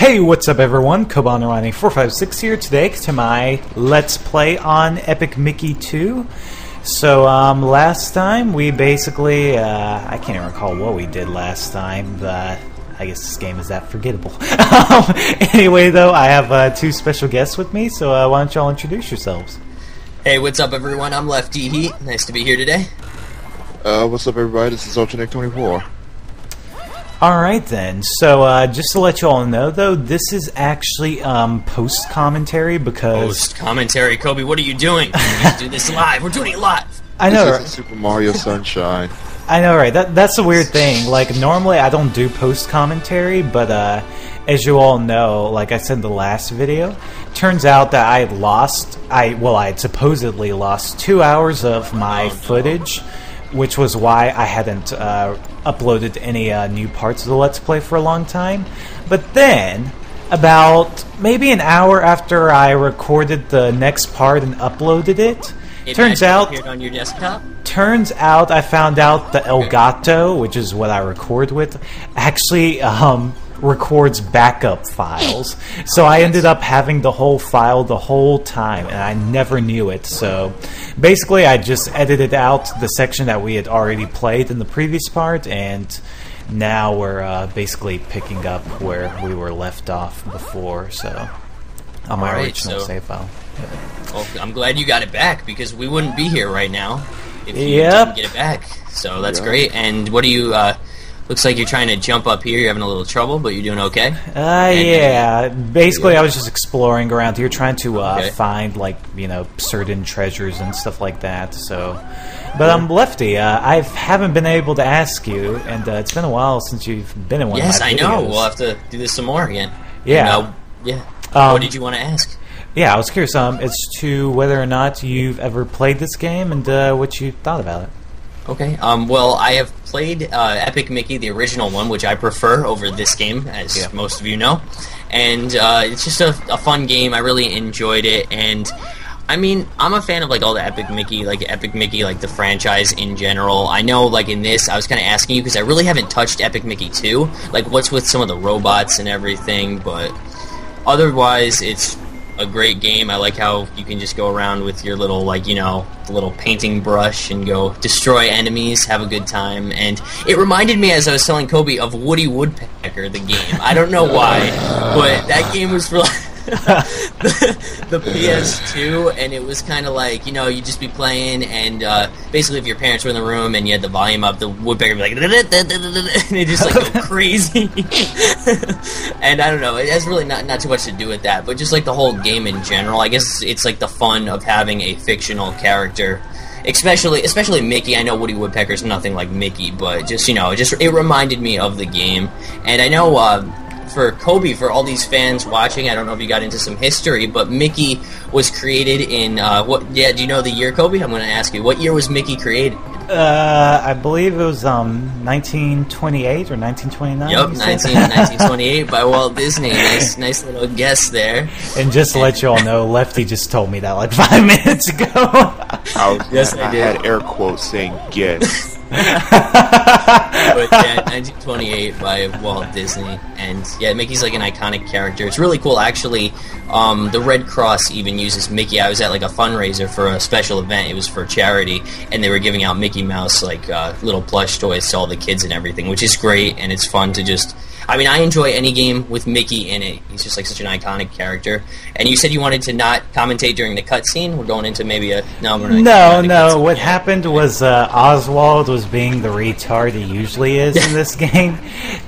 Hey, what's up everyone? Kobanerani456 here today to my Let's Play on Epic Mickey 2. So, last time we basically, I can't even recall what we did last time, but I guess this game is that forgettable. Anyway though, I have two special guests with me, so why don't y'all introduce yourselves? Hey, what's up everyone? I'm Lefty Heat. Nice to be here today. What's up everybody? This is Ultranick24. Alright then, so just to let you all know though, this is actually post-commentary because... Post-commentary? Kobe, what are you doing? We need to do this live. We're doing it live. I know, this right? isn't Super Mario Sunshine. I know, right? That's a weird thing. Like, normally I don't do post-commentary, but as you all know, like I said in the last video, turns out that I had supposedly lost 2 hours of my footage, which was why I hadn't uploaded any new parts of the Let's Play for a long time. But then, about maybe an hour after I recorded the next part and uploaded it, turns out appeared on your desktop? Turns out I found out the Elgato, which is what I record with, actually records backup files. So I ended up having the whole file the whole time, and I never knew it. So basically I just edited out the section that we had already played in the previous part, and now we're basically picking up where we were left off before, so on my original save file. Well, I'm glad you got it back, because we wouldn't be here right now if you didn't get it back. So that's great. And what do you... looks like you're trying to jump up here. You're having a little trouble, but you're doing okay? Yeah. Basically, I was just exploring around here, trying to find, like, you know, certain treasures and stuff like that. So, but I'm Lefty. I haven't been able to ask you, and it's been a while since you've been in one of my videos. Yes, I know. We'll have to do this some more again. Yeah. What did you want to ask? Yeah, I was curious. It's to whether or not you've ever played this game and what you thought about it. Okay. Well, I have played Epic Mickey, the original one, which I prefer over this game, as most of you know. And it's just a fun game. I really enjoyed it. And I mean, I'm a fan of like all the Epic Mickey, like the franchise in general. I know, like in this, I was kind of asking you because I really haven't touched Epic Mickey 2. Like, what's with some of the robots and everything? But otherwise, it's a great game. I like how you can just go around with your little, like, you know, the little painting brush and go destroy enemies, have a good time. And it reminded me, as I was telling Kobe, of Woody Woodpecker, the game. I don't know why, but that game was for the PS2, and it was kind of like, you know, you'd just be playing, and basically if your parents were in the room and you had the volume up, the woodpecker would be like, and it just like go crazy. And I don't know, it has really not too much to do with that, but just like the whole game in general. I guess it's like the fun of having a fictional character, especially Mickey. I know Woody Woodpecker's nothing like Mickey, but just, you know, it reminded me of the game. And I know for Kobe, for all these fans watching, I don't know if you got into some history, but Mickey was created in what? Yeah, do you know the year, Kobe? I'm going to ask you. What year was Mickey created? I believe it was 1928 or 1929. Yep, 1928 by Walt Disney. Nice little guess there. And just to let you all know, Lefty just told me that like 5 minutes ago. I had air quotes saying guess. But yeah, 1928 by Walt Disney, and yeah, Mickey's like an iconic character. It's really cool, actually. The Red Cross even uses Mickey. I was at like a fundraiser for a special event. It was for charity, and they were giving out Mickey Mouse like little plush toys to all the kids and everything, which is great, and it's fun to just. I mean, I enjoy any game with Mickey in it. He's just like such an iconic character. And you said you wanted to not commentate during the cutscene. We're going into maybe a no. What happened was Oswald was being the retard he usually is in this game,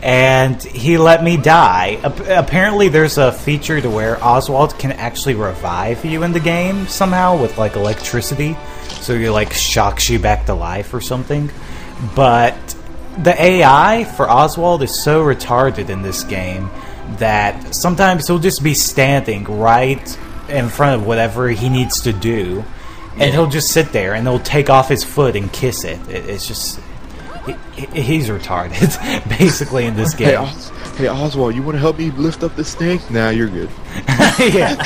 and he let me die. Apparently, there's a feature to where Oswald can actually revive you in the game somehow with like electricity, so he like shocks you back to life or something. But the AI for Oswald is so retarded in this game that sometimes he'll just be standing right in front of whatever he needs to do, and he'll just sit there and he'll take off his foot and kiss it. It's just... He's retarded, basically, in this game. Hey, Oswald, you want to help me lift up this thing? Nah, you're good. Yeah.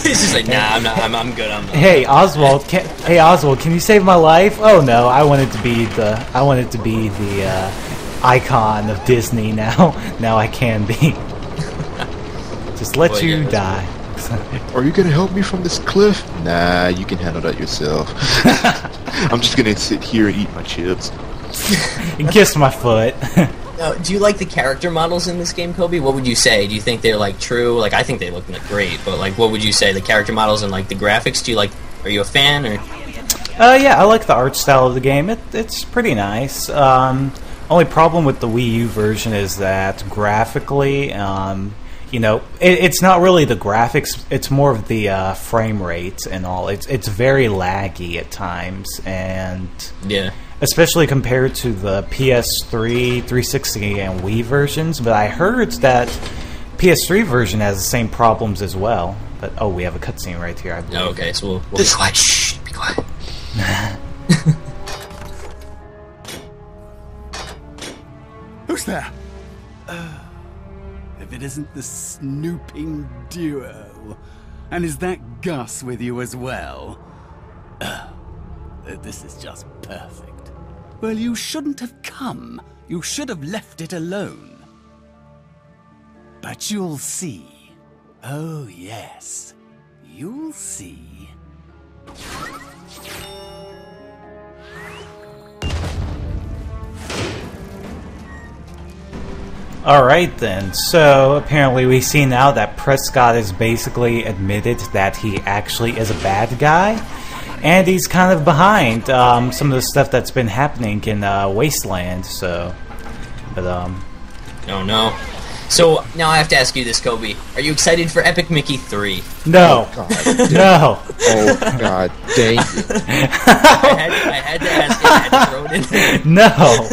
He's just like, nah, I'm good. Hey, Oswald, can you save my life? Oh no, I want it to be the icon of Disney now. Now I can be. Just let Well, you yeah, die. Are you gonna help me from this cliff? Nah, you can handle that yourself. I'm just gonna sit here and eat my chips. And kiss my foot. Now, do you like the character models in this game, Kobe? What would you say? Do you think they're like true? Like, I think they look great, but like, what would you say? The character models and like the graphics. Do you like? Are you a fan or? Yeah, I like the art style of the game. It's pretty nice. Only problem with the Wii U version is that graphically, you know, it's not really the graphics. It's more of the frame rate and all. It's very laggy at times, and Yeah. especially compared to the PS3, 360, and Wii versions. But I heard that PS3 version has the same problems as well. But oh, we have a cutscene right here, I believe. Oh, okay, so we'll be quiet. Shh, be quiet. Who's there? If it isn't the snooping duo. And is that Gus with you as well? This is just perfect. Well, you shouldn't have come. You should have left it alone. But you'll see. Oh, yes. You'll see. Alright then, so apparently we see now that Prescott has basically admitted that he actually is a bad guy, and he's kind of behind some of the stuff that's been happening in Wasteland, so... But, Oh no. So, now I have to ask you this, Kobe. Are you excited for Epic Mickey 3? no! God, No! oh God, dang it! I had to ask you. I had to throw it in there. No!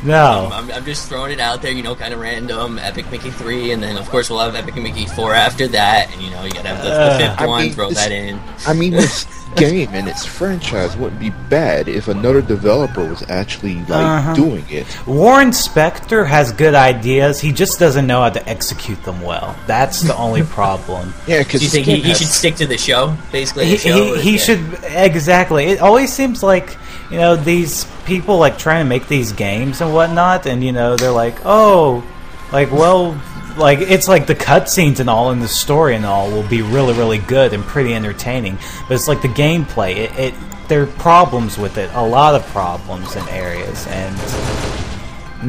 No. I'm just throwing it out there, you know, kind of random. Epic Mickey 3, and then of course we'll have Epic Mickey 4 after that, and you know, you gotta have the fifth one, throw that in. I mean, this game and its franchise wouldn't be bad if another developer was actually like doing it. Warren Spector has good ideas, he just doesn't know how to execute them well. That's the only problem. Yeah, because Do you think he should stick to the show, basically? He should, exactly. It always seems like, you know, these people like trying to make these games and whatnot, and you know, they're like, oh, like, well, like, it's like the cutscenes and all in the story and all will be really, really good and pretty entertaining, but it's like the gameplay, there are problems with it, a lot of problems in areas, and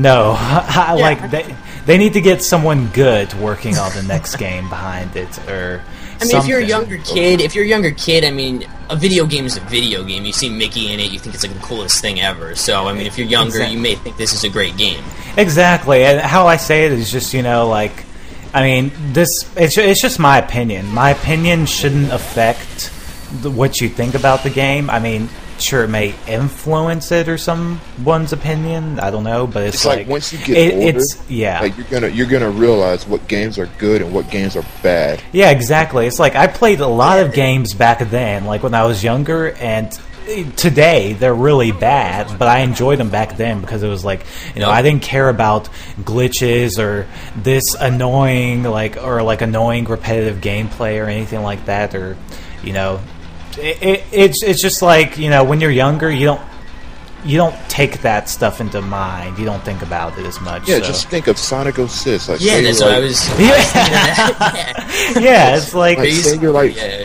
no, like, they need to get someone good working on the next game behind it, or I mean, something. if you're a younger kid, I mean, a video game is a video game. You see Mickey in it, you think it's like the coolest thing ever. So, I mean, if you're younger, you may think this is a great game. Exactly, and how I say it is just, you know, like, I mean, it's just my opinion. My opinion shouldn't affect what you think about the game. I mean, sure, it may influence it or someone's opinion. I don't know, but it's like once you get older, yeah, like you're gonna realize what games are good and what games are bad. Yeah, exactly. It's like I played a lot of games back then, like when I was younger, and today they're really bad, but I enjoyed them back then because it was like, you know, I didn't care about glitches or this annoying annoying repetitive gameplay or anything like that, or, you know, it's just like, you know, when you're younger, you don't take that stuff into mind. You don't think about it as much. Yeah, so. just think of Sonic 06. Like, Yeah, that's what I was thinking of that. Yeah, it's like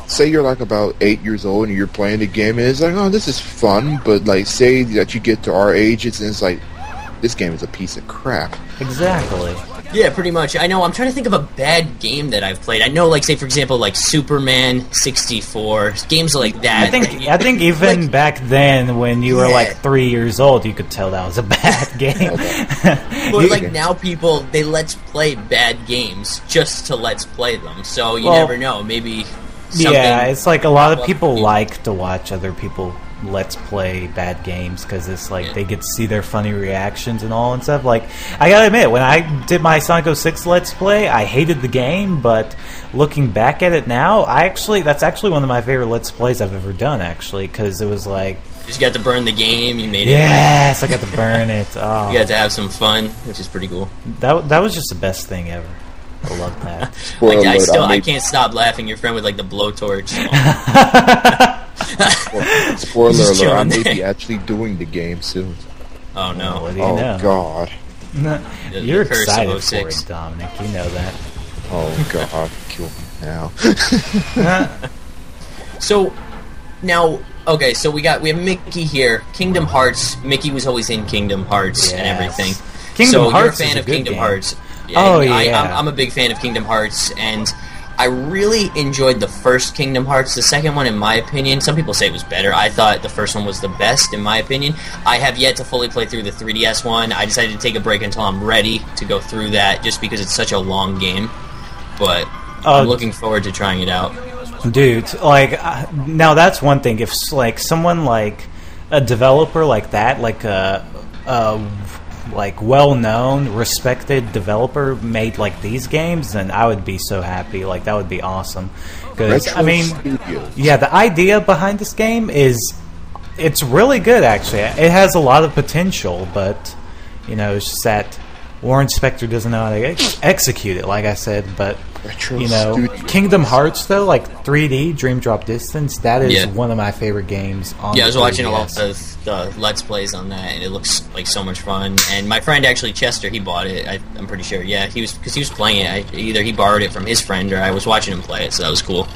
say you're like about 8 years old and you're playing the game and it's like, oh, this is fun, but like say that you get to our ages and it's like, this game is a piece of crap. Exactly. Yeah, pretty much. I know, I'm trying to think of a bad game that I've played. I know, like, say, for example, like Superman 64, games like that. I think even like, back then, when you were like 3 years old, you could tell that was a bad game. But like now people, they let's play bad games just to let's play them. So you never know, maybe something... Yeah, it's like a lot of people like to watch other people let's play bad games because it's like they get to see their funny reactions and all and stuff. Like, I gotta admit, when I did my Sonic 06 let's play, I hated the game, but looking back at it now, that's actually one of my favorite let's plays I've ever done, actually, because it was like, you just got to burn the game, you made it. Yes, I got to burn it. Oh. You got to have some fun, which is pretty cool. That was just the best thing ever. I love that. Like, I can't stop laughing. Your friend with like the blowtorch. Spoiler alert, I may be actually doing the game soon. Oh no. What do you know? God. You're excited for it, Dominic. You know that. Oh God, kill me now. So now, okay, so we have Mickey here. Kingdom Hearts. Mickey was always in Kingdom Hearts and everything. Kingdom Hearts you're a fan is a of good Kingdom game. Hearts. Oh, yeah. I'm a big fan of Kingdom Hearts, and I really enjoyed the first Kingdom Hearts. The second one, in my opinion, some people say it was better. I thought the first one was the best, in my opinion. I have yet to fully play through the 3DS one. I decided to take a break until I'm ready to go through that, just because it's such a long game. But I'm looking forward to trying it out. Dude, like, now that's one thing. If, like, someone like a developer like that, like a like well-known, respected developer made like these games, then I would be so happy. Like, that would be awesome. Because I mean, yeah, the idea behind this game it's really good. Actually, it has a lot of potential, but you know, it's just that Warren Spector doesn't know how to execute it. Like I said, but. You know, Kingdom Hearts though, like 3D Dream Drop Distance, that is one of my favorite games on I was 3DS. watching a lot of the Let's Plays on that, and it looks like so much fun. And my friend, actually, Chester, he bought it, I'm pretty sure. Yeah, because he was playing it. Either he borrowed it from his friend, or I was watching him play it, so that was cool.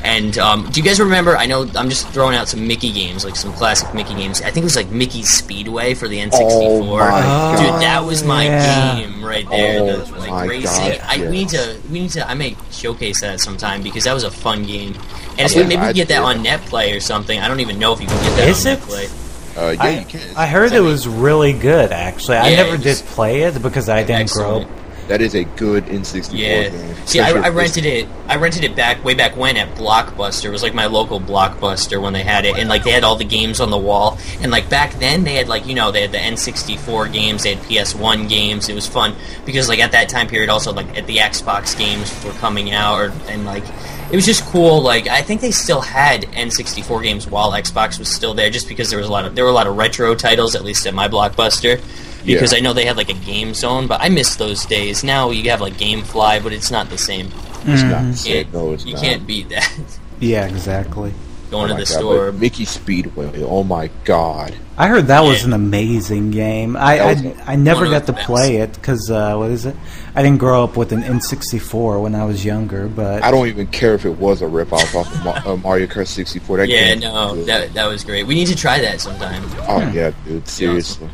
And do you guys remember, I know I'm just throwing out some Mickey games, like some classic Mickey games. I think it was like Mickey's Speedway for the N64. Dude, that was my game right there. The racing. I may showcase that sometime, because that was a fun game. And maybe we can get that on NetPlay or something. I don't even know if you can get that on NetPlay. Yeah, you can. I heard it was really good, actually. I never did play it because I didn't grow up. That is a good N64 game. See, I rented it. I rented it way back when at Blockbuster. It was like my local Blockbuster when they had it, and like they had all the games on the wall. And like back then, they had they had the N64 games, they had PS1 games. It was fun because like at that time period, also like at the Xbox games were coming out, and like it was just cool. Like I think they still had N64 games while Xbox was still there, just because there were a lot of retro titles, at least at my Blockbuster. Because I know they had like a game zone, but I miss those days. Now you have like GameFly, but it's not the same. It's not. You can't beat that. Yeah, exactly. Going to the store. Mickey Speedway, oh my God. I heard that was an amazing game. I never got to play it because, what is it? I didn't grow up with an N64 when I was younger, but... I don't even care if it was a rip-off of Mario Kart 64. That was great. We need to try that sometime. Oh, yeah, dude, seriously.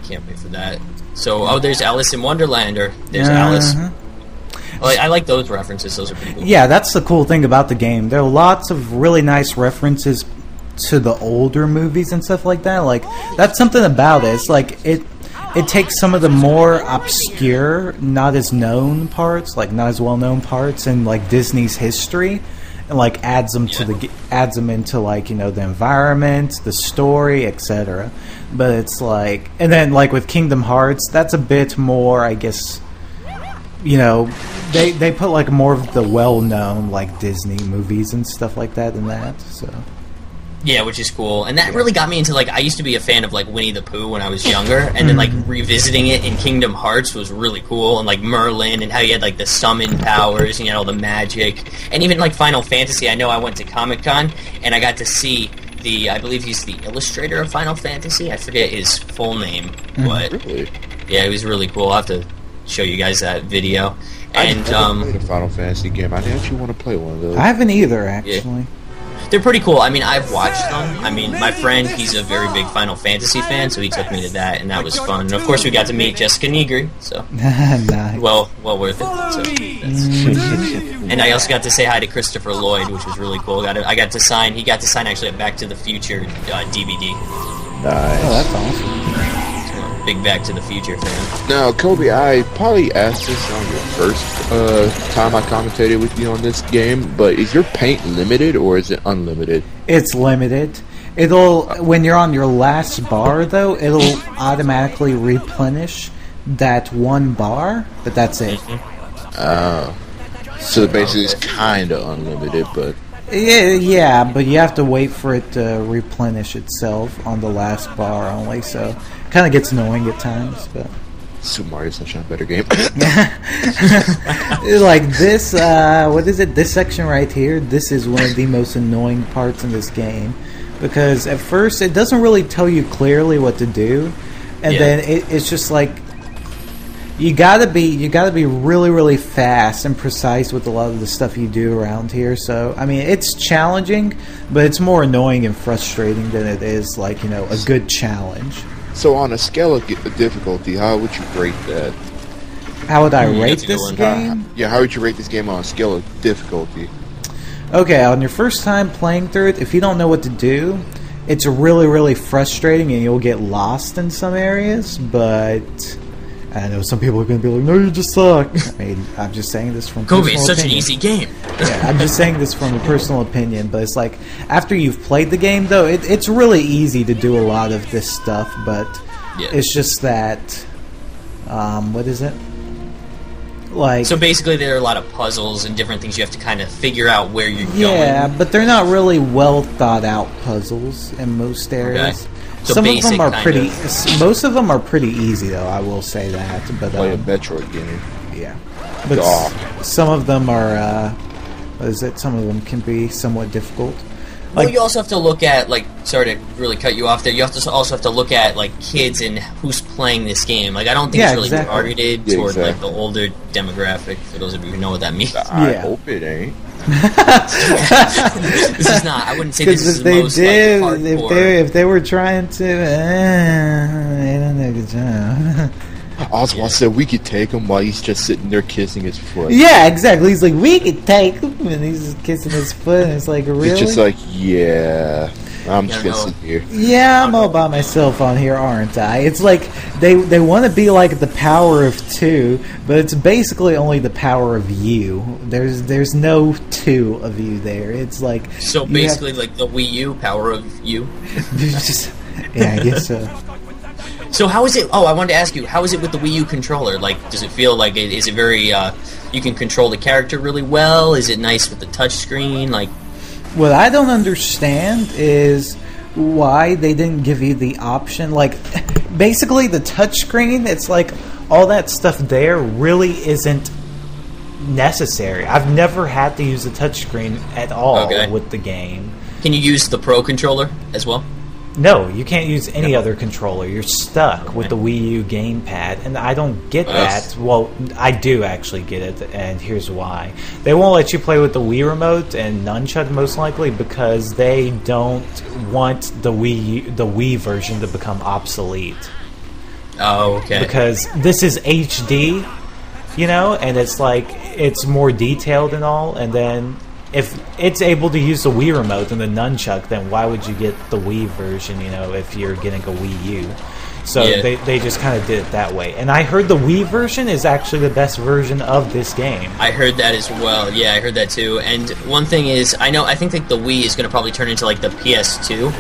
Can't wait for that. So, there's Alice in Wonderland, or there's Alice. Well, I like those references. Those are pretty cool. Yeah, that's the cool thing about the game. There are lots of really nice references to the older movies and stuff like that. Like, that's something about it. It's like, it takes some of the more obscure, not as known parts, like not as well known parts in like Disney's history, and like adds them into like, you know, the environment, the story, etc. But it's like, and then like with Kingdom Hearts, that's a bit more, I guess, you know, they put like more of the well-known like Disney movies and stuff like that in that. So yeah, which is cool, and that really got me into like, I used to be a fan of like Winnie the Pooh when I was younger, and then like revisiting it in Kingdom Hearts was really cool, and like Merlin and how you had like the summon powers, and you had all the magic, and even like Final Fantasy. I know I went to Comic-Con and I got to see I believe he's the illustrator of Final Fantasy. I forget his full name, but yeah, it was really cool. I'll have to show you guys that video. And I never played a Final Fantasy game. I actually want to play one of those. I haven't either, actually. Yeah. They're pretty cool. I mean, I've watched them. I mean, my friend, he's a very big Final Fantasy fan, so he took me to that, and that was fun. And of course, we got to meet Jessica Negri, so nice. well worth it. So and I also got to say hi to Christopher Lloyd, which was really cool. He got to sign actually a Back to the Future DVD. Nice. Oh, that's awesome. Big Back to the Future fan. Now, Kobe, I probably asked this on your first time I commentated with you on this game, but is your paint limited or is it unlimited? It's limited. It'll, when you're on your last bar, though, it'll automatically replenish that one bar, but that's it. So basically it's kind of unlimited, but... Yeah, but you have to wait for it to replenish itself on the last bar only, so kind of gets annoying at times. But Super Mario Sunshine, better game. like this, what is it? This section right here. This is one of the most annoying parts in this game, because at first it doesn't really tell you clearly what to do, and then it's just like You gotta be really, really fast and precise with a lot of the stuff you do around here. So, I mean, it's challenging, but it's more annoying and frustrating than it is, like, a good challenge. So, on a scale of difficulty, how would you rate that? How would I rate this game? How would you rate this game on a scale of difficulty? Okay, on your first time playing through it, if you don't know what to do, it's really, really frustrating and you'll get lost in some areas, but I know some people are going to be like, no, you just suck. I mean, I'm just saying this from Kobe, personal it's such opinion. an easy game. Yeah, I'm just saying this from a personal opinion, but it's like, after you've played the game, though, it's really easy to do a lot of this stuff, but it's just that, what is it? Like, so basically there are a lot of puzzles and different things you have to kind of figure out where you're going. Yeah, but they're not really well thought out puzzles in most areas. Okay. So some of them are pretty. Most of them are pretty easy, though. I will say that. But play a Metroid game. Yeah, but some of them are. What is it? Some of them can be somewhat difficult. Well, you also have to look at, like, sorry to really cut you off there, you also have to look at, like, kids and who's playing this game. Like, I don't think it's really targeted toward, like, the older demographic, for those of you who know what that means. I hope it ain't. This is not, I wouldn't say this is the most, like, hardcore. If they were trying to, they don't do a good job. Oswald said we could take him while he's just sitting there kissing his foot. Yeah, exactly. He's like, we could take him, and he's just kissing his foot, and it's like, really? It's just like, yeah, I'm just gonna sit here. Yeah, I'm all by myself on here, aren't I? It's like, they want to be like the power of two, but it's basically only the power of you. There's no two of you there. It's like... So basically like the Wii U, power of you? Yeah, I guess so. So how is it? Oh, I wanted to ask you, how is it with the Wii U controller? Like, does it feel like is it very? You can control the character really well. Is it nice with the touch screen? Like, what I don't understand is why they didn't give you the option. Like, basically the touch screen. It's like all that stuff there really isn't necessary. I've never had to use the touch screen at all with the game. Can you use the Pro controller as well? No, you can't use any other controller. You're stuck with the Wii U gamepad, and I don't get that. Well, I do actually get it, and here's why. They won't let you play with the Wii remote and nunchuck, most likely, because they don't want the Wii version to become obsolete. Oh, okay. Because this is HD, and it's like, it's more detailed and all, and then... If it's able to use the Wii remote and the nunchuck, then why would you get the Wii version, if you're getting a Wii U? So they just kind of did it that way. And I heard the Wii version is actually the best version of this game. I heard that as well. Yeah, I heard that too. And one thing is, I think that the Wii is going to probably turn into like the PS2.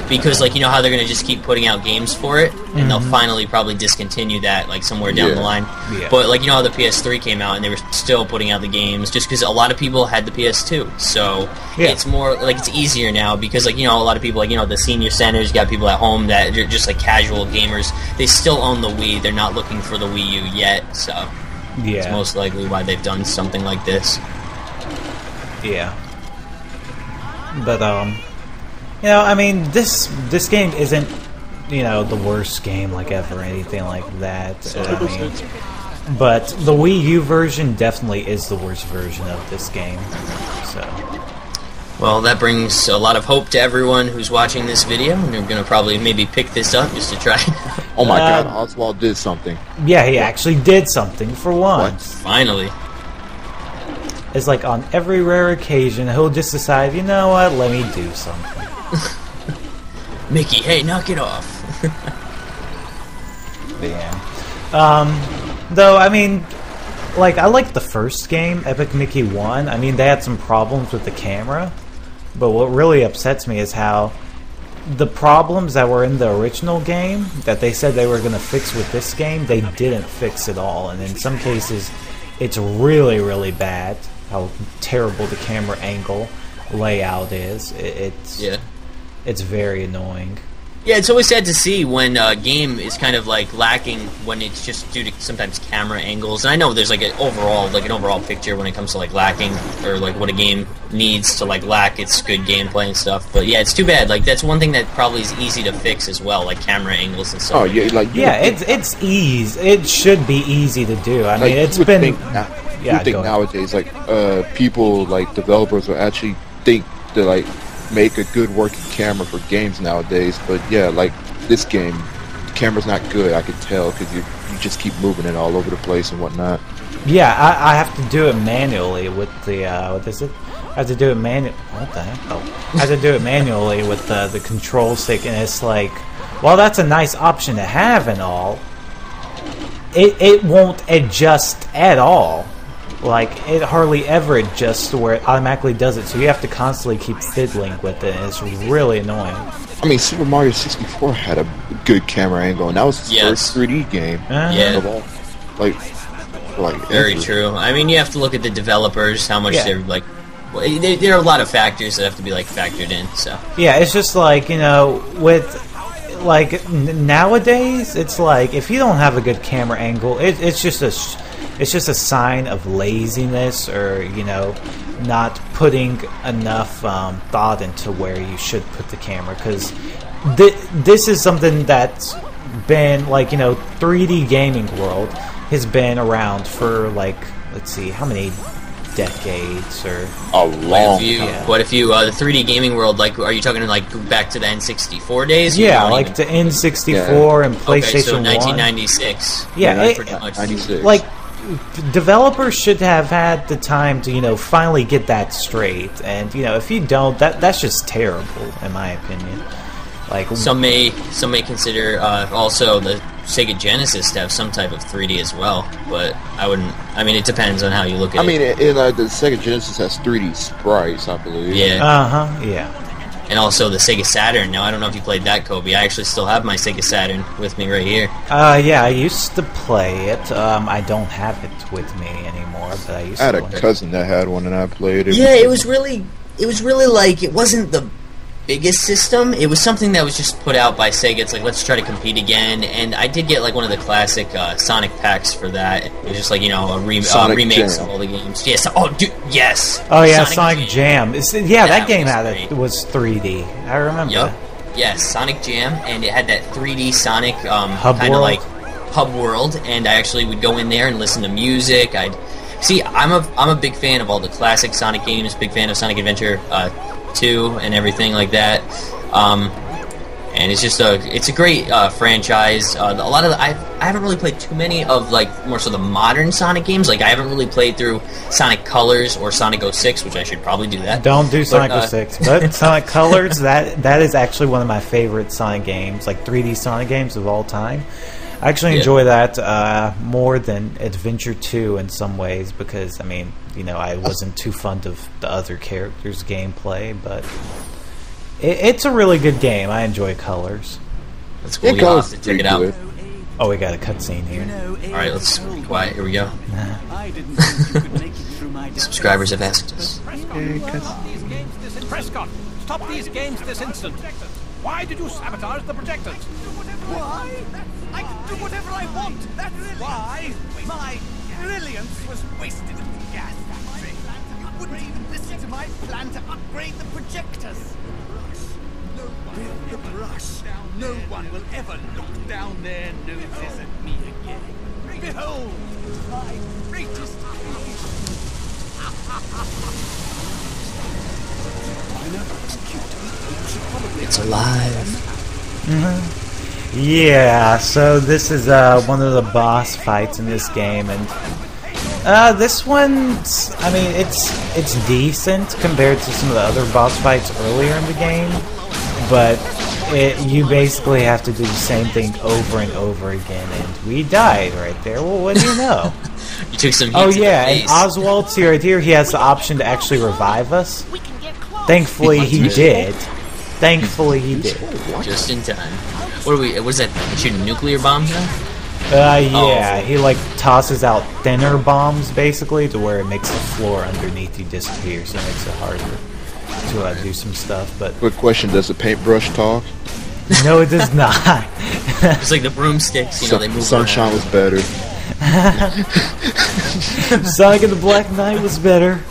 Because, like, how they're going to just keep putting out games for it, and they'll finally probably discontinue that, like, somewhere down the line. Yeah. But, like, how the PS3 came out, and they were still putting out the games, just because a lot of people had the PS2. So, it's more, like, it's easier now, because, like, a lot of people, like, the senior centers, you got people at home that are just, like, casual gamers. They still own the Wii. They're not looking for the Wii U yet, so it's most likely why they've done something like this. Yeah. But, I mean, this game isn't, the worst game like ever or anything like that. But the Wii U version definitely is the worst version of this game. So, well, that brings a lot of hope to everyone who's watching this video, and they're going to probably maybe pick this up just to try. Oh my God, Oswald did something. Yeah, he actually did something for once. Finally. It's like on every rare occasion, he'll just decide, you know what, let me do something. Mickey, hey, knock it off. Yeah. Though, I mean, like, I like the first game, Epic Mickey 1. I mean, they had some problems with the camera, but what really upsets me is how the problems that were in the original game that they said they were going to fix with this game, they didn't fix at all. And in some cases, it's really, really bad how terrible the camera angle layout is. It's very annoying. Yeah, it's always sad to see when a game is kind of like lacking when it's just due to sometimes camera angles. And I know there's like an overall picture when it comes to like lacking or like what a game needs to like lack its good gameplay and stuff. But yeah, it's too bad. Like that's one thing that probably is easy to fix as well, like camera angles and stuff. Oh yeah, like it's easy. It should be easy to do. I mean, it's been. You think nowadays, like people, like developers, will actually think to like make a good working camera for games nowadays. But yeah, like this game, the camera's not good. I could tell because you just keep moving it all over the place and whatnot. Yeah, I have to do it manually with the what is it? I have to do it What the heck? Oh, I have to do it manually with the control stick, and it's like, well, that's a nice option to have and all. It won't adjust at all. Like, it hardly ever adjusts to where it automatically does it, so you have to constantly keep fiddling with it, and it's really annoying. I mean, Super Mario 64 had a good camera angle, and that was his first 3D game. Yeah. Like very true. I mean, you have to look at the developers, how much they're like. Well, there are a lot of factors that have to be like factored in. So yeah, it's just like, you know, with like nowadays, it's like if you don't have a good camera angle, it's just a sign of laziness, or you know, not putting enough thought into where you should put the camera. Because this is something that's been like, you know, 3D gaming world has been around for like, let's see, how many decades or a long time. What if you the 3D gaming world, like, are you talking like back to the N64 days? Yeah, like the N64 and PlayStation okay, so 1996. 1. Yeah, pretty much. 96. Like, developers should have had the time to, you know, finally get that straight. And you know, if you don't, that's just terrible, in my opinion. Like some may consider also the Sega Genesis to have some type of 3D as well, but I wouldn't. I mean, it depends on how you look at it. I mean, the Sega Genesis has 3D sprites, I believe. Yeah. Yeah. And also the Sega Saturn. Now, I don't know if you played that, Kobe. I actually still have my Sega Saturn with me right here. Yeah, I used to play it. I don't have it with me anymore, but I used to. I had a cousin that had one, and I played it. Yeah, it was really like, it wasn't the biggest system. It was something that was just put out by Sega. It's like, let's try to compete again. And I did get like one of the classic Sonic packs for that. It was just like, you know, a remakes of all the games. Yes. Oh, dude. Yes. Oh yeah, Sonic Jam. That game was 3D. I remember. Yep. Yes, Sonic Jam, and it had that 3D Sonic Hub kind of world. like hub world. And I actually would go in there and listen to music. I'm a big fan of all the classic Sonic games. Big fan of Sonic Adventure 2 and everything like that, and it's a great franchise. I haven't really played too many of like more so the modern Sonic games. Like I haven't really played through Sonic Colors or Sonic 06, which I should probably do that. Don't do Sonic 06, but Sonic Colors, that is actually one of my favorite Sonic games, like 3D Sonic games of all time. I actually enjoy that more than Adventure 2 in some ways, because, I mean, you know, I wasn't too fond of the other characters' gameplay, but it's a really good game. I enjoy Colors. That's cool. You'll have to check it out. Good. Oh, we got a cutscene here. Alright, let's be quiet. Here we go. Subscribers have asked us. Prescott, stop these games this instant. Why did you sabotage the projectors? Why? I can do whatever I want. That's why my brilliance was wasted at the gas factory. You wouldn't even listen to my plan to upgrade the projectors. With the brush, no one will ever look down their noses at me again. Behold, my greatest creation. It's alive. Mm-hmm. Yeah, so this is one of the boss fights in this game, and this one's, I mean, it's decent compared to some of the other boss fights earlier in the game, but you basically have to do the same thing over and over again, and we died right there. Well, what do you know? You took some hits. Oh yeah, in the and face. Oswald's here. Right here, he has the option to actually revive us. Tthankfully, he did. Thankfully, he did. Just in time. What is that? Shooting nuclear bombs now? Yeah, he like tosses out thinner bombs basically to where it makes the floor underneath you disappear, so it makes it harder to do some stuff. But quick question: does the paintbrush talk? No, it does not. It's like the broomsticks, you know, they move Sunshine around. was better. Sonic and the Black Knight was better.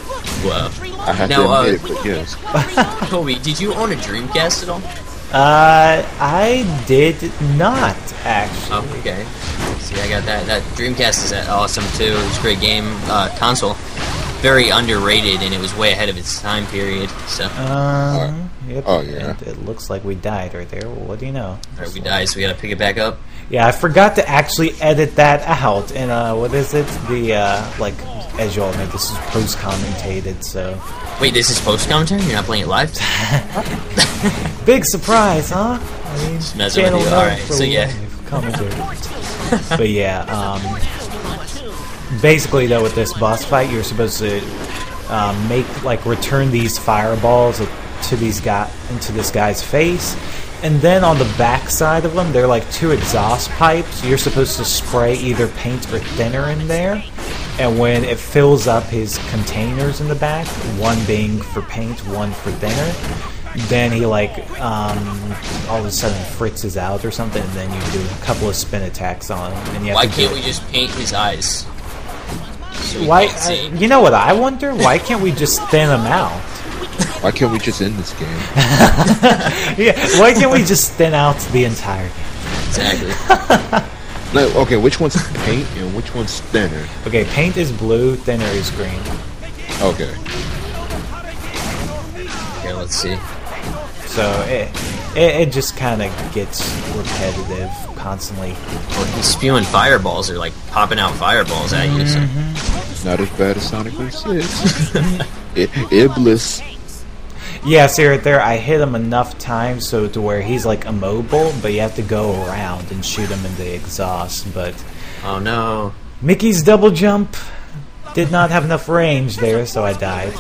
Wow. I had Now, to admit it, but yes. Kobe, did you own a Dreamcast at all? I did not, actually. Oh, okay. See, I got that. That Dreamcast is awesome, too. It's a great game. Console. Very underrated, and it was way ahead of its time period, so... Yep. Oh, yeah. And it looks like we died right there. Well, what do you know? Alright, we died, so we gotta pick it back up. Yeah, I forgot to actually edit that out. And, what is it? The, like, as you all know, this is post-commentated, so... Wait, this is post-commentary? You're not playing it live? Big surprise, huh? I mean, Just messing with you. Alright, so yeah. Commentary. But yeah, basically though, with this boss fight, you're supposed to return these fireballs to this guy's face, and then on the back side of them, they're like 2 exhaust pipes. You're supposed to spray either paint or thinner in there, and when it fills up his containers in the back, one being for paint, one for thinner, then he all of a sudden fritzes out or something, and then you do a couple of spin attacks on him. And Why can't we just paint his eyes? So Why? You know what I wonder? Why can't we just thin him out? Why can't we just end this game? Yeah. Why can't we just thin out the entire game? Exactly. No, okay, which one's paint and which one's thinner? Okay, paint is blue, thinner is green. Okay. Here, let's see. So it just kind of gets repetitive constantly. Well, he's spewing fireballs, or like popping out fireballs at you. So. Not as bad as Sonic 06. Iblis. Yeah, see right there, I hit him enough times so to where he's like immobile, but you have to go around and shoot him in the exhaust. But Oh no. Mickey's double jump did not have enough range there, so I died.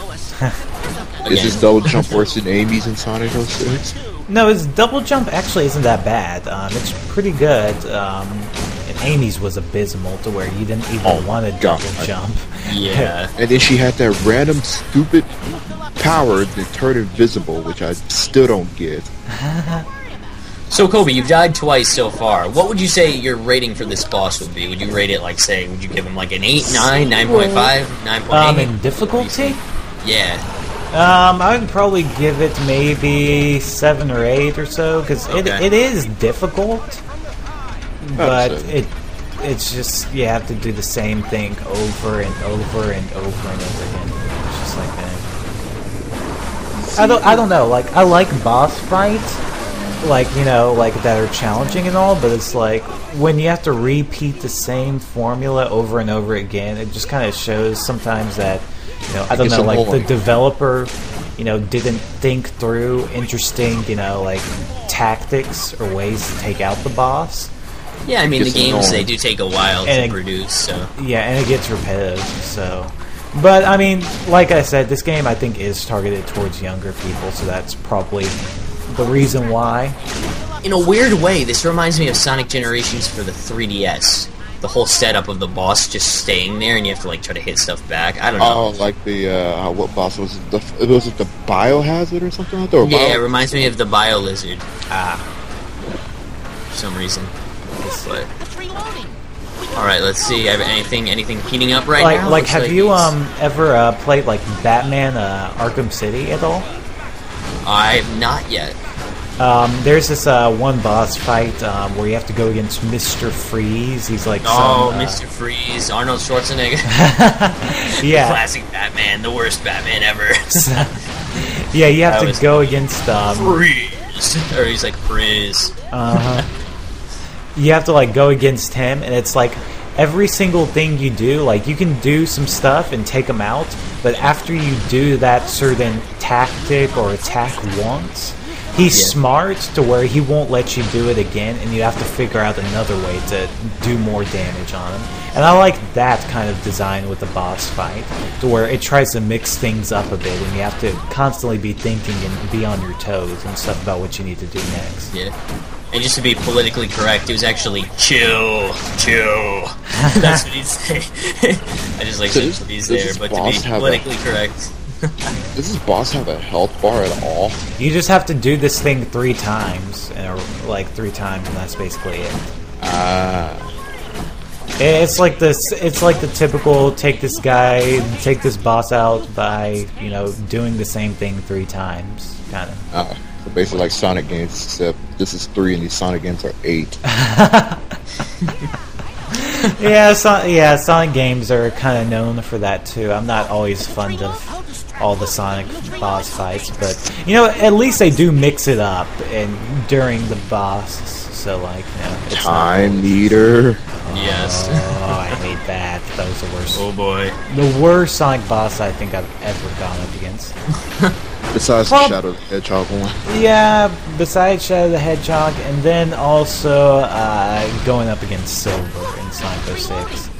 Is this double jump worse than Amy's in Sonic 06? No, his double jump actually isn't that bad. It's pretty good. And Amy's was abysmal to where you didn't even want to double jump. Yeah. And then she had that random stupid power that turned invisible, which I still don't get. So Kobe, you've died twice so far. What would you say your rating for this boss would be? Would you rate it like, say, would you give him like an 8, 9, 9.5, 9.8? In difficulty? Yeah. I would probably give it maybe 7 or 8 or so, because it is difficult, but it's just, you have to do the same thing over and over and over and over again. It's just like that. I don't know, like, I like boss fights, like, you know, like, that are challenging and all, but it's like, when you have to repeat the same formula over and over again, it just kind of shows sometimes that, you know, I don't know, like, the developer, you know, didn't think through interesting, you know, like, tactics or ways to take out the boss. Yeah, I mean, the games, they do take a while to produce, so... Yeah, and it gets repetitive, so... But, I mean, like I said, this game, I think, is targeted towards younger people, so that's probably the reason why. In a weird way, this reminds me of Sonic Generations for the 3DS. The whole setup of the boss just staying there, and you have to, like, try to hit stuff back. I don't know. Oh, like the, what boss was it? Was it the Biohazard or something like that? Or yeah, it reminds me of the Bio Lizard. For some reason. But... Alright, let's see. Anything heating up right now? Like, have you ever played like Batman Arkham City at all? I've not yet. There's this one boss fight where you have to go against Mr. Freeze. He's like Mr. Freeze, Arnold Schwarzenegger. Yeah, classic Batman, the worst Batman ever. Yeah, you have to go against Freeze, or he's like Freeze. You have to like go against him, and it's like every single thing you do, like you can do some stuff and take him out, but after you do that certain tactic or attack once, he's smart to where he won't let you do it again, and you have to figure out another way to do more damage on him. And I like that kind of design with the boss fight, to where it tries to mix things up a bit, and you have to constantly be thinking and be on your toes and stuff about what you need to do next. Yeah. And just to be politically correct, it was actually chill. That's what he'd say. I just like to he's there, but to be politically correct. Does this boss have a health bar at all? You just have to do this thing 3 times, or like 3 times, and that's basically it. It's like this. It's like the typical take this boss out by doing the same thing 3 times, kind of. So basically like Sonic games, except this is 3 and these Sonic games are 8. Yeah, Sonic games are kind of known for that too. I'm not always fond of all the Sonic boss fights, but at least they do mix it up during the boss. So like, it's Time Eater. Yes. Oh, I hate that. That was the worst. Oh boy. The worst Sonic boss I think I've ever gone up against. Besides the Shadow the Hedgehog one. Yeah, besides Shadow the Hedgehog, and then also going up against Silver in Sonic 06.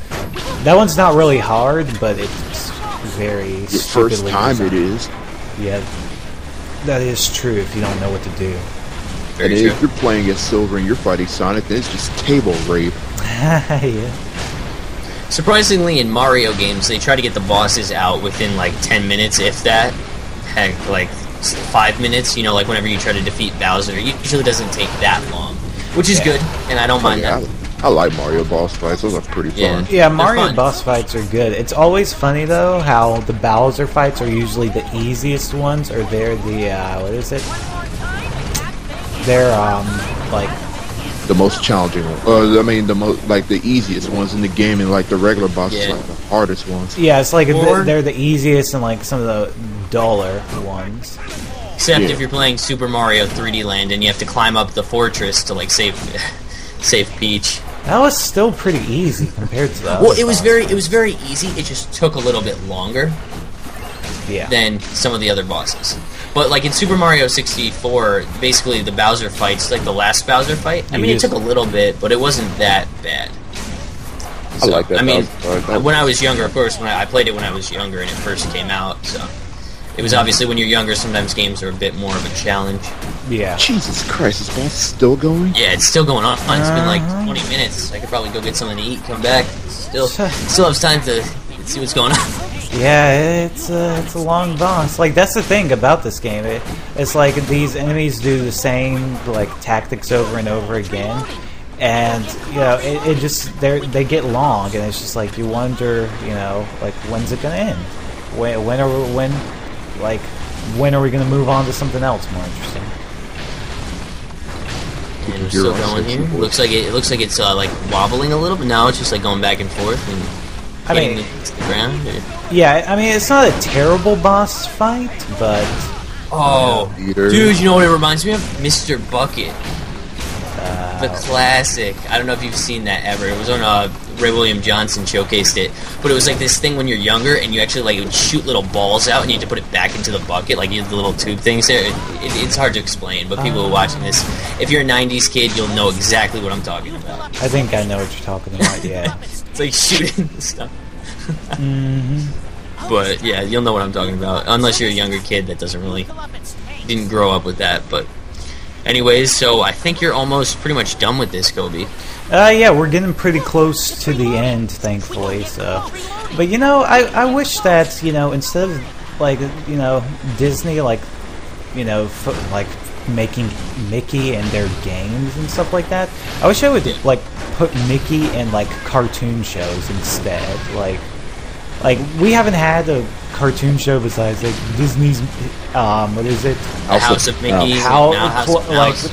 That one's not really hard, but it's very Your first time designed. it is. Yeah, that is true if you don't know what to do. And if you're playing as Silver and you're fighting Sonic, then it's just table rape. Yeah. Surprisingly, in Mario games, they try to get the bosses out within like 10 minutes, if that. Heck, like 5 minutes. Like whenever you try to defeat Bowser, it usually doesn't take that long, which is good, and I don't mind that. I like Mario boss fights. Those are pretty fun. Yeah, Mario boss fights are good. It's always funny though how the Bowser fights are usually the easiest ones, or they're the what is it? They're like the most challenging one. I mean, the most the easiest ones in the game, and like the regular bosses are like the hardest ones. Yeah, it's like they're the easiest and like some of the duller ones. Except if you're playing Super Mario 3D Land and you have to climb up the fortress to like save Peach. That was still pretty easy compared to the Well, it was very easy. It just took a little bit longer. Yeah. Than some of the other bosses. But like in Super Mario 64, basically the Bowser fights, like the last Bowser fight, I mean it took a little bit, but it wasn't that bad. So, I like that. I mean, when I was younger, of course, when I played it when I was younger and it first came out, so it was obviously when you're younger, sometimes games are a bit more of a challenge. Yeah. Jesus Christ, is that still going? Yeah, it's still going on. It's been like 20 minutes. I could probably go get something to eat, come back. Still have time to see what's going on. Yeah, it's a long boss. Like that's the thing about this game. It's like these enemies do the same like tactics over and over again, and it just they get long, and it's just like you wonder, like when's it gonna end? When are we gonna move on to something else more interesting? And we're still going here. Looks like it's like wobbling a little, but now it's just like going back and forth and hitting the ground. Yeah, I mean it's not a terrible boss fight, but dude, you know what it reminds me of? Mr. Bucket, the classic. I don't know if you've seen that ever. It was on Ray William Johnson showcased it, but it was like this thing when you're younger and you actually like would shoot little balls out and you had to put it back into the bucket, like you have the little tube things there. It's hard to explain, but people watching this, if you're a 90s kid, you'll know exactly what I'm talking about. I think I know what you're talking about. Yeah, it's like shooting stuff. But yeah, you'll know what I'm talking about, unless you're a younger kid that didn't grow up with that. But anyways, so I think you're almost pretty much done with this, Kobe. Yeah, we're getting pretty close to the end, thankfully. So, but I wish that instead of like Disney like making Mickey and their games and stuff like that, I wish I would like put Mickey in like cartoon shows instead. Like we haven't had a cartoon show besides like Disney's what is it? House of Mickey, House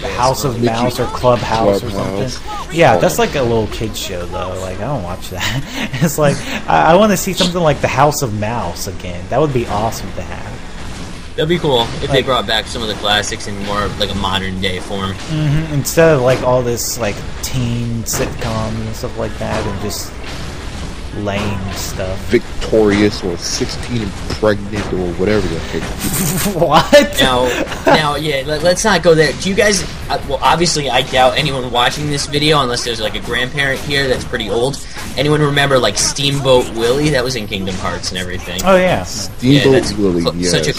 of Mouse or Clubhouse or something. Yeah, that's like a little kid show though. Like I don't watch that. It's like I want to see something like the House of Mouse again. That would be awesome to have. That'd be cool if they brought back some of the classics in more of like a modern day form. Instead of like all this like teen sitcom and stuff like that, and just lame stuff. Victorious or 16 and pregnant or whatever the heck. What? Now, yeah, let's not go there. Do you guys? Well, obviously, I doubt anyone watching this video, unless there's like a grandparent here that's pretty old. Anyone remember like Steamboat Willie? That was in Kingdom Hearts and everything. Oh yeah, Steamboat Willie. Yes. Such a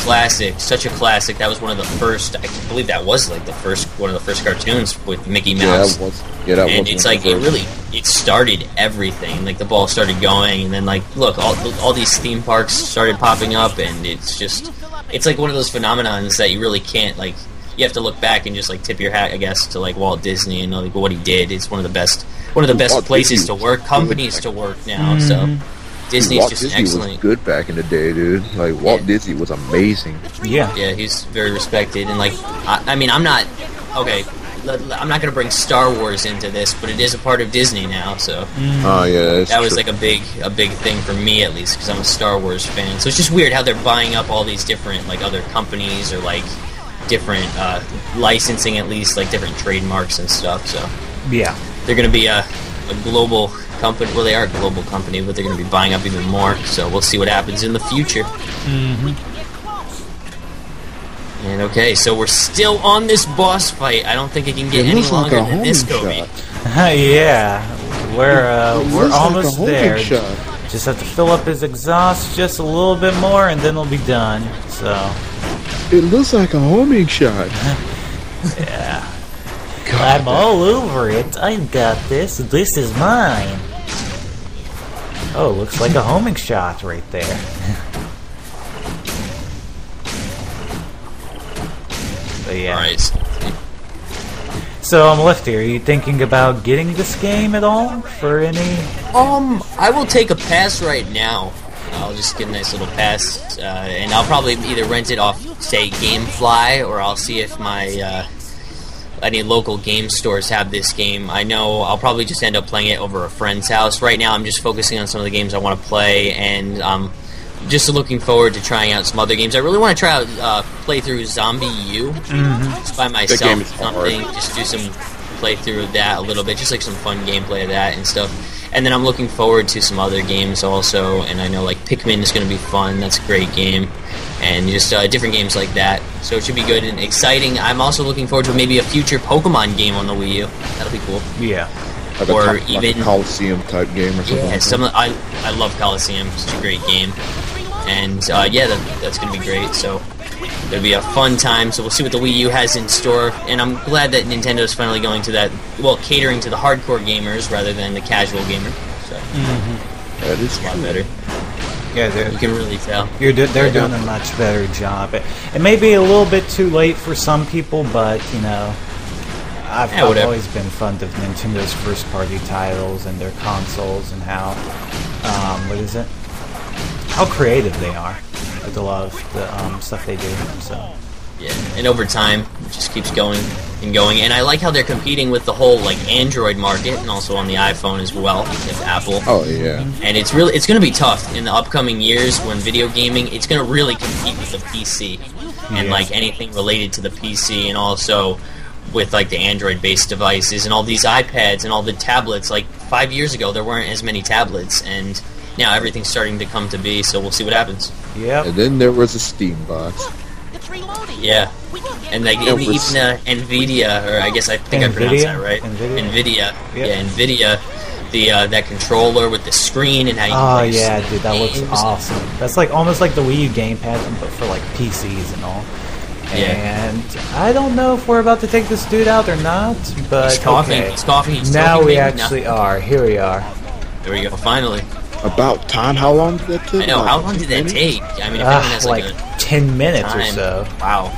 classic. That was one of the first. I believe that was like one of the first cartoons with Mickey Mouse. Yeah, it was. Yeah, that and was it's one like of the first. it started everything. Like the ball started going, and then like look, all these theme parks started popping up, and it's like one of those phenomenons that you really can't like. You have to look back and just like tip your hat, I guess, to like Walt Disney and like what he did. It's one of the best Walt places Disney to work, companies to work now. So Disney's Walt just Disney excellent. was good back in the day, dude. Like Walt Disney was amazing. Yeah. Yeah, he's very respected, and like, I mean, I'm not gonna bring Star Wars into this, but it is a part of Disney now, so Oh yeah, that's that was true. like a big thing for me at least, because I'm a Star Wars fan. So it's just weird how they're buying up all these different like other companies or like different licensing, at least like different trademarks and stuff. So Yeah. they're gonna be a global company. Well, they are a global company, but they're gonna be buying up even more. So we'll see what happens in the future. And okay, so we're still on this boss fight. I don't think it can get It any looks like longer a than this, homing Kobe. shot. Yeah. We're looks like a almost homing there. shot. Just have to fill up his exhaust just a little bit more, and then we'll be done. So, It looks like a homing shot. yeah. God, I'm all over it. I've got this. This is mine. Oh, looks like a homing shot right there. But yeah. Alright. So, Lefty, are you thinking about getting this game at all? For any? I will take a pass right now. I'll just get a nice little pass, and I'll probably either rent it off, say, GameFly, or I'll see if my any local game stores have this game. I know I'll probably just end up playing it over a friend's house. Right now, I'm just focusing on some of the games I want to play, and just looking forward to trying out some other games. I really want to try out play through Zombie U just by myself. game is Something, hard. just do some play through that a little bit, just like some fun gameplay of that and stuff. And then I'm looking forward to some other games also. And I know like Pikmin is going to be fun. That's a great game, and just different games like that. So it should be good and exciting. I'm also looking forward to maybe a future Pokemon game on the Wii U. That'll be cool. Yeah. Like Or like even- a Coliseum type game or something. Yeah, like that. I love Coliseum. It's such a great game, and yeah, that's gonna be great. So it'll be a fun time. So we'll see what the Wii U has in store, and I'm glad that Nintendo's finally going to that. Well, catering to the hardcore gamers rather than the casual gamer. So That is a lot true. better. Yeah, You can really tell. they're doing a much better job. It may be a little bit too late for some people, but you know, I've whatever. always been fond of Nintendo's first-party titles and their consoles and how how creative they are with a lot of the stuff they do. So Yeah, and over time, it just keeps going and going. And I like how they're competing with the whole like Android market, and also on the iPhone as well, with Apple. Oh yeah. And it's going to be tough in the upcoming years when video gaming, it's going to really compete with the PC and Yeah. like anything related to the PC, and also with like the Android-based devices and all these iPads and all the tablets. Like 5 years ago, there weren't as many tablets, and now everything's starting to come to be. So we'll see what happens. yeah, And then there was a Steam box. Yeah, and like It even was- Nvidia, or I guess I think I pronounced that right. Nvidia? Nvidia. Yep. Yeah, Nvidia. The that controller with the screen and how you can oh play yeah, dude, that looks games. awesome. That's like almost like the Wii U gamepad, but for like PCs and all. Yeah. And I don't know if we're about to take this dude out or not, but He's coughing. okay. He's coughing. He's Now choking, we maybe. actually are. Here we are. There we go. Finally. About time. How long did that take? I know. About How long did that 10 take? I mean, if anyone has Like like, 10 a minutes or time. so. Wow.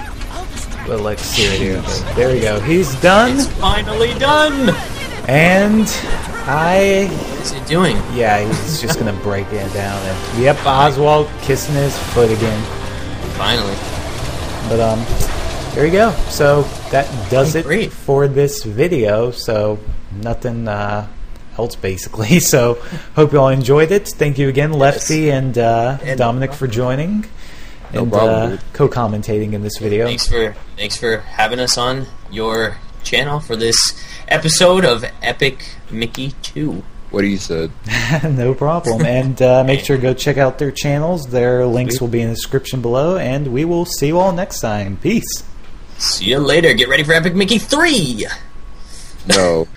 But let's see it here. There we go. He's done. It's finally done. And I... What's it doing? Yeah, he's just going to break it down. And, yep, Oswald kissing his foot again. Finally. But, there you go. So, that does it Great. for this video. So, nothing else, basically. So, hope you all enjoyed it. Thank you again, Lefty and Dominic, for joining. And problem, dude. co-commentating in this video. Thanks for having us on your channel for this episode of Epic Mickey 2. What he said. No problem. And make sure to go check out their channels. Their links will be in the description below. And we will see you all next time. Peace. See you later. Get ready for Epic Mickey 3. No.